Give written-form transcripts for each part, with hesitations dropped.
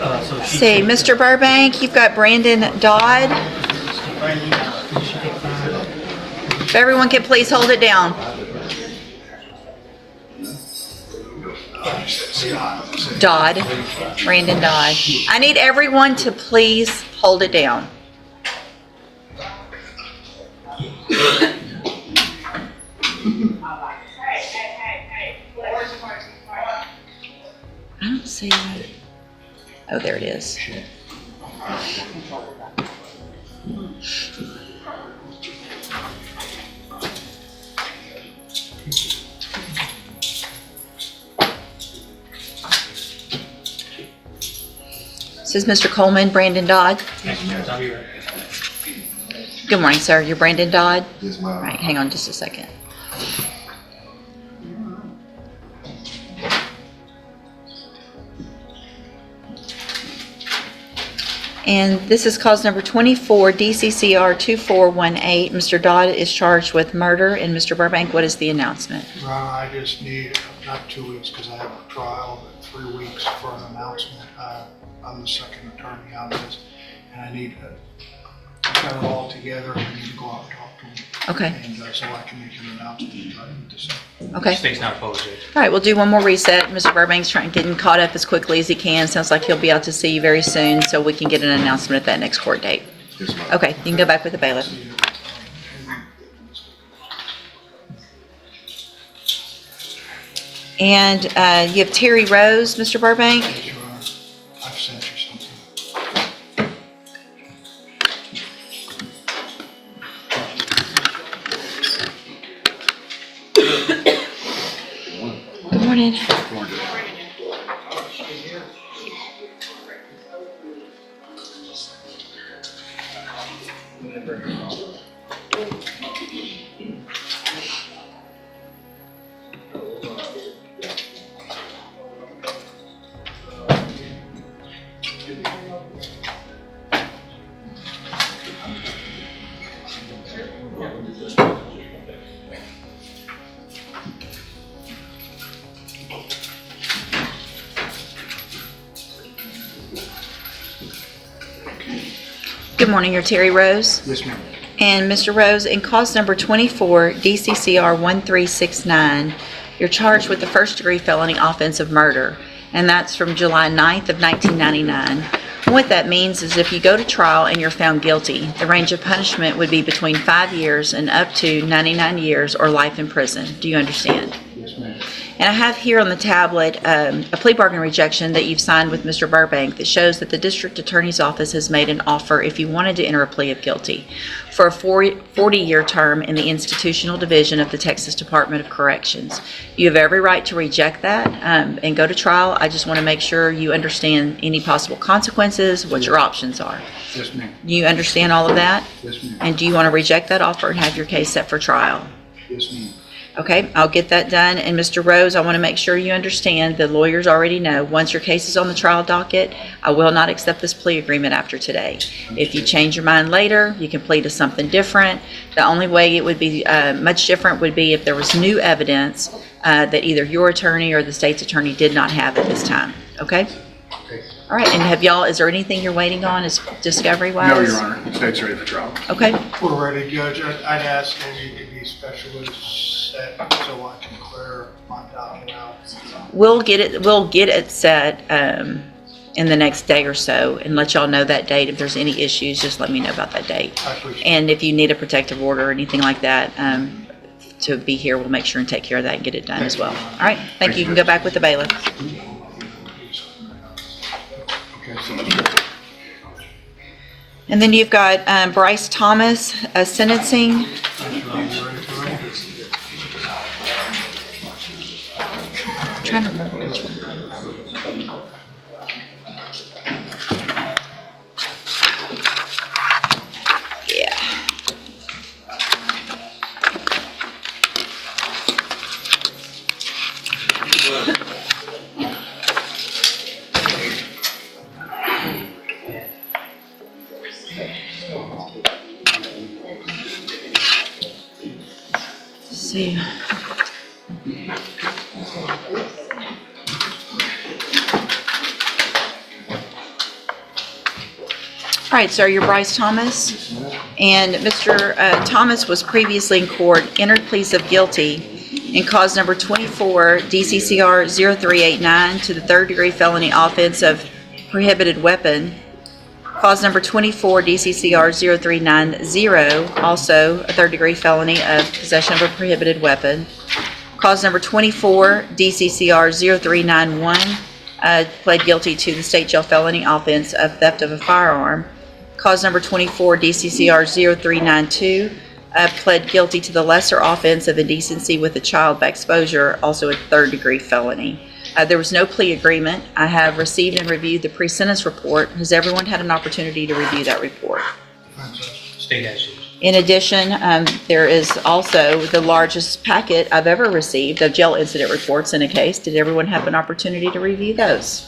See, Mr. Burbank, you've got Brandon Dodd. If everyone can please hold it down. Dodd, Brandon Dodd. I need everyone to please hold it down. I don't see it. Oh, there it is. This is Mr. Coleman, Brandon Dodd. Good morning, sir. You're Brandon Dodd? Yes, ma'am. All right, hang on just a second. And this is cause number 24, DCCR 2418. Mr. Dodd is charged with murder. And Mr. Burbank, what is the announcement? I just need, not 2 weeks because I have a trial, but 3 weeks for an announcement. I'm the second attorney on this, and I need to cut it all together, and I need to go out and talk to him. Okay. And so I can make an announcement to say. Okay. State's not opposed to it. All right, we'll do one more reset. Mr. Burbank's getting caught up as quickly as he can. Sounds like he'll be out to see you very soon, so we can get an announcement at that next court date. Yes, ma'am. Okay, you can go back with the bailiff. And you have Terry Rose, Mr. Burbank. Yes, Your Honor. I've sent you something. Good morning. Good morning, you're Terry Rose. Yes, ma'am. And Mr. Rose, in cause number 24, DCCR 1369, you're charged with the first-degree felony offense of murder, and that's from July 9th of 1999. What that means is if you go to trial and you're found guilty, the range of punishment would be between 5 years and up to 99 years or life in prison. Do you understand? Yes, ma'am. And I have here on the tablet a plea bargain rejection that you've signed with Mr. Burbank that shows that the district attorney's office has made an offer if you wanted to enter a plea of guilty for a 40-year term in the institutional division of the Texas Department of Corrections. You have every right to reject that and go to trial. I just want to make sure you understand any possible consequences, what your options are. Yes, ma'am. Do you understand all of that? Yes, ma'am. And do you want to reject that offer and have your case set for trial? Yes, ma'am. Okay, I'll get that done. And Mr. Rose, I want to make sure you understand, the lawyers already know, once your case is on the trial docket, I will not accept this plea agreement after today. If you change your mind later, you can plead to something different. The only way it would be much different would be if there was new evidence that either your attorney or the state's attorney did not have at this time. Okay? Okay. All right, and have y'all, is there anything you're waiting on as discovery-wise? No, Your Honor. The state's ready for trial. Okay. We're ready, Judge. I'd ask that you could be specialist set so I can clear my docket out. We'll get it set in the next day or so and let y'all know that date. If there's any issues, just let me know about that date. I appreciate it. And if you need a protective order or anything like that, to be here, we'll make sure and take care of that and get it done as well. All right, thank you. You can go back with the bailiff. Okay, so And then you've got Bryce Thomas, sentencing. you ready for it? Trying to remember which one. Yeah. Let's see. All right, sir, you're Bryce Thomas. And Mr. Thomas was previously in court, entered pleas of guilty in cause number 24, DCCR 0389 to the third-degree felony offense of prohibited weapon. Cause number 24, DCCR 0390, also a third-degree felony of possession of a prohibited weapon. Cause number 24, DCCR 0391, pled guilty to the state jail felony offense of theft of a firearm. Cause number 24, DCCR 0392, pled guilty to the lesser offense of indecency with a child by exposure, also a third-degree felony. There was no plea agreement. I have received and reviewed the pre-sentence report. Has everyone had an opportunity to review that report? State has yours. In addition, there is also the largest packet I've ever received of jail incident reports in a case. Did everyone have an opportunity to review those?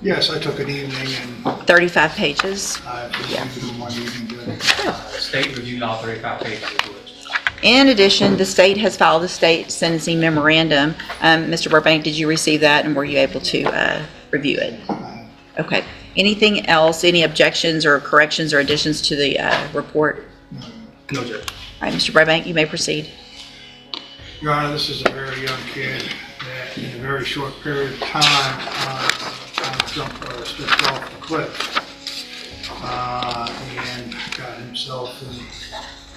Yes, I took an evening and 35 pages. I reviewed them one evening. State reviewed all 35 pages of yours. In addition, the state has filed a state sentencing memorandum. Mr. Burbank, did you receive that and were you able to review it? Okay. Anything else, any objections or corrections or additions to the report? No, Judge. Uh, All right, Mr. Burbank, you may proceed. Your Honor, this is a very young kid that in a very short period of time stepped off the cliff and got himself in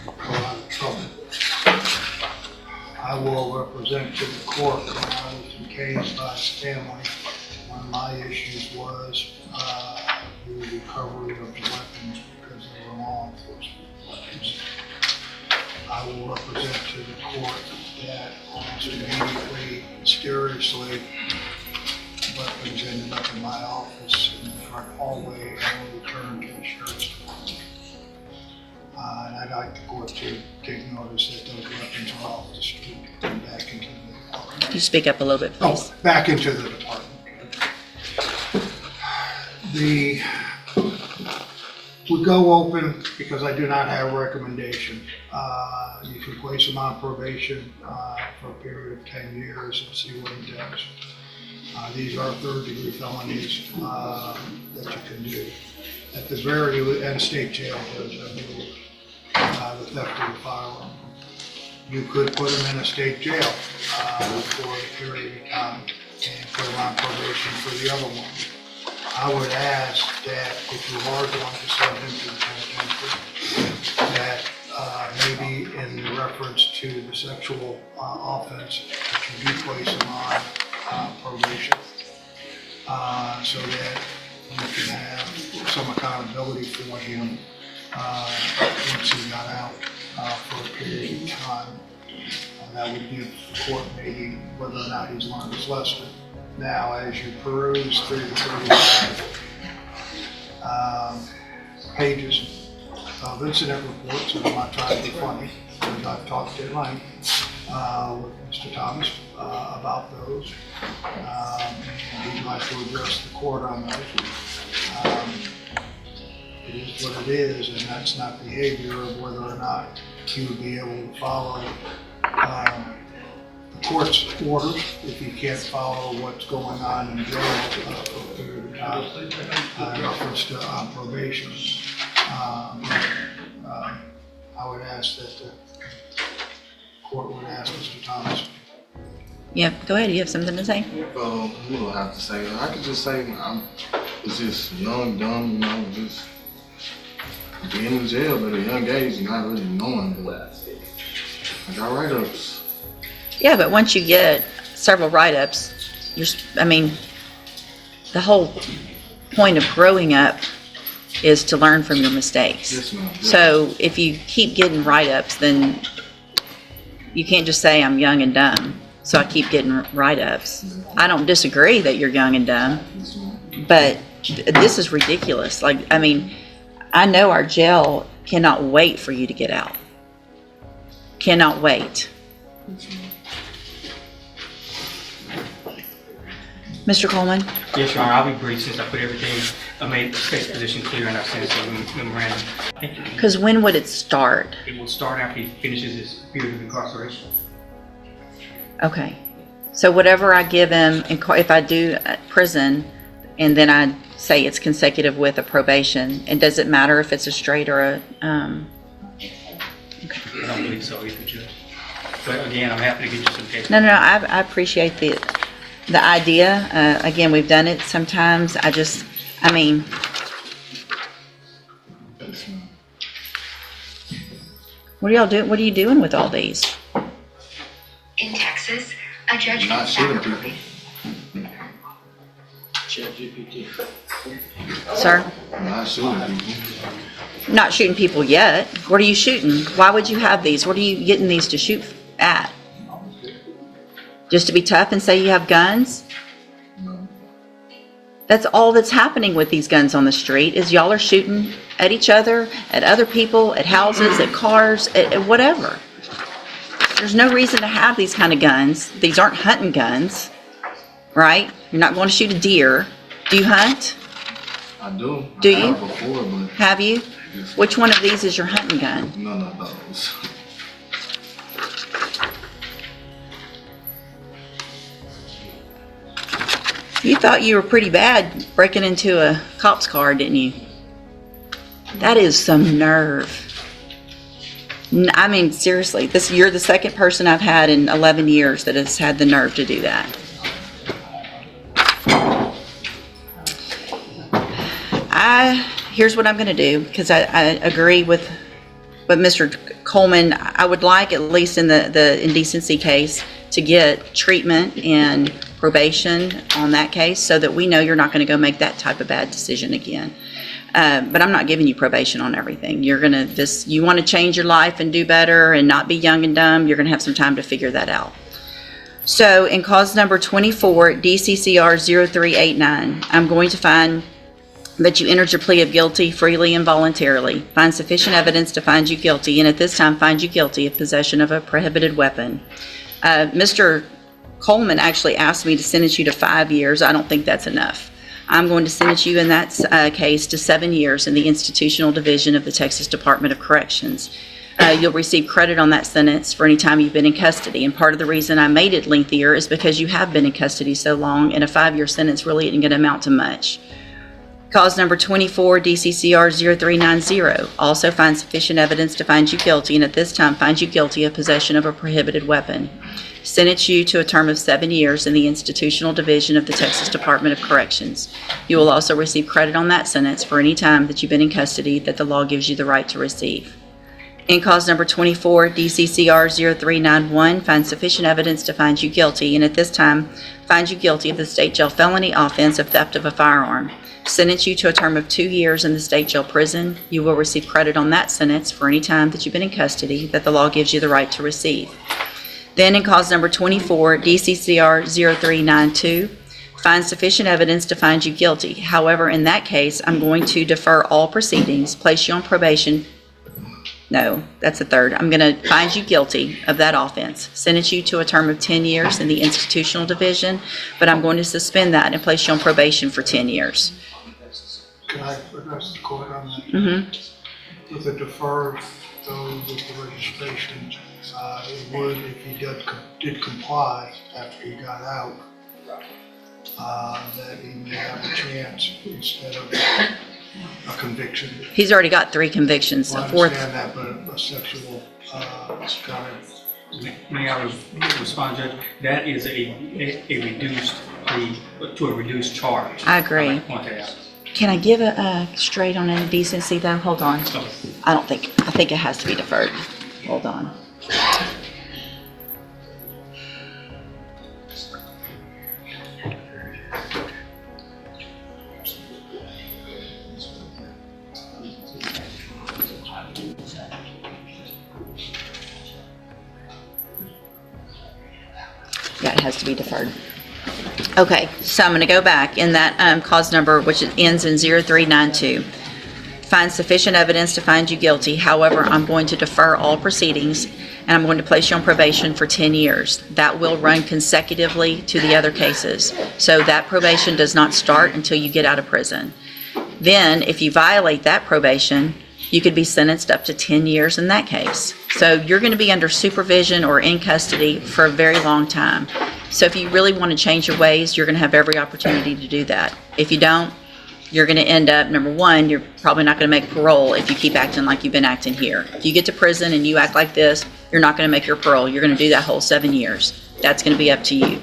a lot of trouble. I will represent to the court when I was engaged by his family. One of my issues was the recovery of the weapons because they were law enforcement weapons. I will represent to the court that almost immediately, mysteriously, weapons ended up in my office in the front hallway and were returned to the sheriff's department. And I'd like the court to take notice that those weapons are off the street and back into the department. Could you speak up a little bit, please? Oh, back into the department. We go open because I do not have a recommendation. You can place him on probation for a period of 10 years and see what he does. These are third-degree felonies that you can do. At the very end, state jail does, I believe, the theft of the firearm. You could put him in a state jail for a period of time and put him on probation for the other one. I would ask that if you are going to send him to the penitentiary, that maybe in reference to the sexual offense, that you do place him on probation, so that you can have some accountability for him once he got out for a period of time. That would give the court maybe whether or not he's learned his lesson. Now, as you peruse through the 35 pages of incident reports, and I'm not trying to be funny, because I've talked at length with Mr. Thomas about those, and he'd like to address the court on those. It is what it is, and that's not behavior of whether or not he would be able to follow the court's orders if you can't follow what's going on in jail for a period of time in reference to probation. I would ask that the court would ask Mr. Thomas. Yeah, go ahead. You have something to say? You don't have to say that. I could just say it's just young, dumb, just being in jail at a young age and not really knowing. But I got write-ups. Yeah, but once you get several write-ups, the whole point of growing up is to learn from your mistakes. Yes, ma'am. Yes. So if you keep getting write-ups, then you can't just say I'm young and dumb, so I keep getting write-ups. I don't disagree that you're young and dumb, Yes, ma'am. but this is ridiculous. I know our jail cannot wait for you to get out. Cannot wait. Yes, ma'am. Mr. Coleman? Yes, Your Honor, I'll be brief since I put everything, I made the state's position clear in our sentencing memorandum. Thank you. Because when would it start? It will start after he finishes his period of incarceration. Okay. So whatever I give him, if I do at prison, and then I say it's consecutive with a probation. And does it matter if it's a straight or a, I don't believe so either, Judge. But again, I'm happy to get you some cases. no, I appreciate the idea. Again, we've done it sometimes. I mean, what are y'all doing? What are you doing with all these? In Texas, a judge Not can shooting fabricate. people. Sir? Not shooting people. Not shooting people yet. What are you shooting? Why would you have these? What are you getting these to shoot at? Just to be tough and say you have guns? That's all that's happening with these guns on the street is y'all are shooting at each other, at other people, at houses, at cars, at whatever. There's no reason to have these kind of guns. These aren't hunting guns, right? You're not going to shoot a deer. Do you hunt? I do. Do I you? have before, but Have you? yes, Which one of these is your hunting gun? none of those. You thought you were pretty bad breaking into a cop's car, didn't you? That is some nerve. I mean, seriously, you're the second person I've had in 11 years that has had the nerve to do that. Here's what I'm going to do, because I agree with Mr. Coleman. I would like, at least in the indecency case, to get treatment and probation on that case so that we know you're not going to go make that type of bad decision again. But I'm not giving you probation on everything. You're going to you want to change your life and do better and not be young and dumb, you're going to have some time to figure that out. So in cause number 24, DCCR 0389, I'm going to find that you entered your plea of guilty freely and voluntarily, find sufficient evidence to find you guilty, and at this time find you guilty of possession of a prohibited weapon. Mr. Coleman actually asked me to sentence you to 5 years. I don't think that's enough. I'm going to sentence you in that case to 7 years in the institutional division of the Texas Department of Corrections. You'll receive credit on that sentence for any time you've been in custody. And part of the reason I made it lengthier is because you have been in custody so long, and a 5-year sentence really isn't going to amount to much. Cause number 24, DCCR 0390, also find sufficient evidence to find you guilty, and at this time find you guilty of possession of a prohibited weapon. Sentence you to a term of 7 years in the institutional division of the Texas Department of Corrections. You will also receive credit on that sentence for any time that you've been in custody that the law gives you the right to receive. In cause number 24, DCCR 0391, find sufficient evidence to find you guilty, and at this time find you guilty of the state jail felony offense of theft of a firearm. Sentence you to a term of 2 years in the state jail prison. You will receive credit on that sentence for any time that you've been in custody that the law gives you the right to receive. Then in cause number 24, DCCR 0392, find sufficient evidence to find you guilty. However, in that case, I'm going to defer all proceedings, place you on probation. No, that's the third. I'm going to find you guilty of that offense, sentence you to a term of 10 years in the institutional division, but I'm going to suspend that and place you on probation for 10 years. Can I address the court on that? Mm-hmm. With the deferred, though, with the registration, it would, if he did comply after he got out, that he may have a chance instead of a conviction. He's already got 3 convictions. Well, A I fourth. understand that, but a sexual kind of. May I respond, Judge? That is a reduced plea to a reduced charge. I agree. I want to add. Can I give a straight on indecency though? Hold on. So, I think it has to be deferred. Hold on. Yeah, it has to be deferred. Okay, so I'm going to go back in that cause number, which ends in 0392. Find sufficient evidence to find you guilty. However, I'm going to defer all proceedings, and I'm going to place you on probation for 10 years. That will run consecutively to the other cases. So that probation does not start until you get out of prison. Then, if you violate that probation, you could be sentenced up to 10 years in that case. So you're going to be under supervision or in custody for a very long time. So if you really want to change your ways, you're going to have every opportunity to do that. If you don't, you're going to end up, number one, you're probably not going to make parole if you keep acting like you've been acting here. If you get to prison and you act like this, you're not going to make your parole. You're going to do that whole 7 years. That's going to be up to you.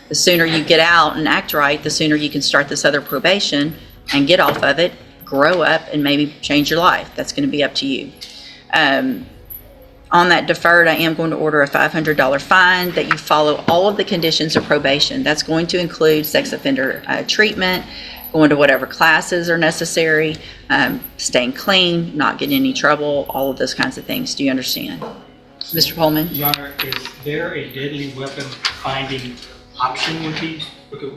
The sooner you get out and act right, the sooner you can start this other probation and get off of it, grow up, and maybe change your life. That's going to be up to you. On that deferred, I am going to order a $500 fine that you follow all of the conditions of probation. That's going to include sex offender treatment, going to whatever classes are necessary, staying clean, not getting in any trouble, all of those kinds of things. Do you understand? Mr. Coleman? Your Honor, is there a deadly weapon finding option with these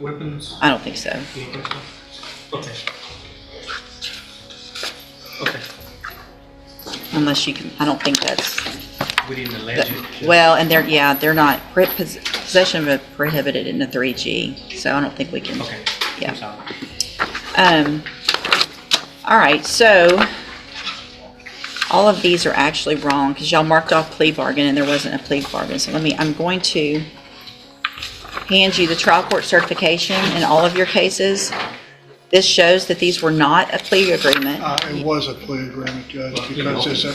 weapons? I don't think so. You think so? Okay. Okay. Unless you can, I don't think that's, We didn't allege it. well, and they're not, possession of a prohibited in the 3G, so I don't think we can. Okay. Yeah. I'm sorry. All right, so all of these are actually wrong because y'all marked off plea bargain and there wasn't a plea bargain. So I'm going to hand you the trial court certification in all of your cases. This shows that these were not a plea agreement. It was a plea agreement, Judge, because there's a,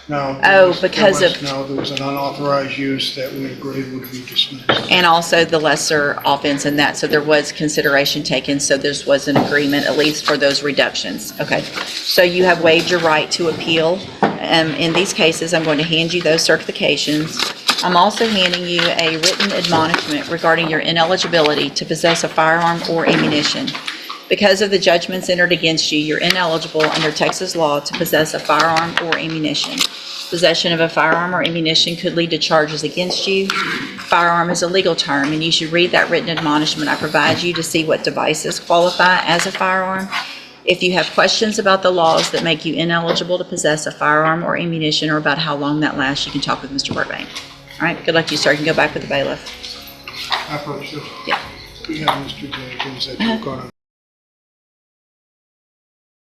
no. Oh, because of- No, there was an unauthorized use that we agreed would be dismissed. And also the lesser offense in that, so there was consideration taken, so this was an agreement, at least for those reductions. Okay, so you have waived your right to appeal. In these cases, I'm going to hand you those certifications. I'm also handing you a written admonishment regarding your ineligibility to possess a firearm or ammunition. Because of the judgments entered against you, you're ineligible under Texas law to possess a firearm or ammunition. Possession of a firearm or ammunition could lead to charges against you. Firearm is a legal term, and you should read that written admonishment I provide you to see what devices qualify as a firearm. If you have questions about the laws that make you ineligible to possess a firearm or ammunition or about how long that lasts, you can talk with Mr. Burbank. All right, good luck to you, sir. You can go back with the bailiff. I approached it. Yeah. We have Mr. Jenkins that you're gonna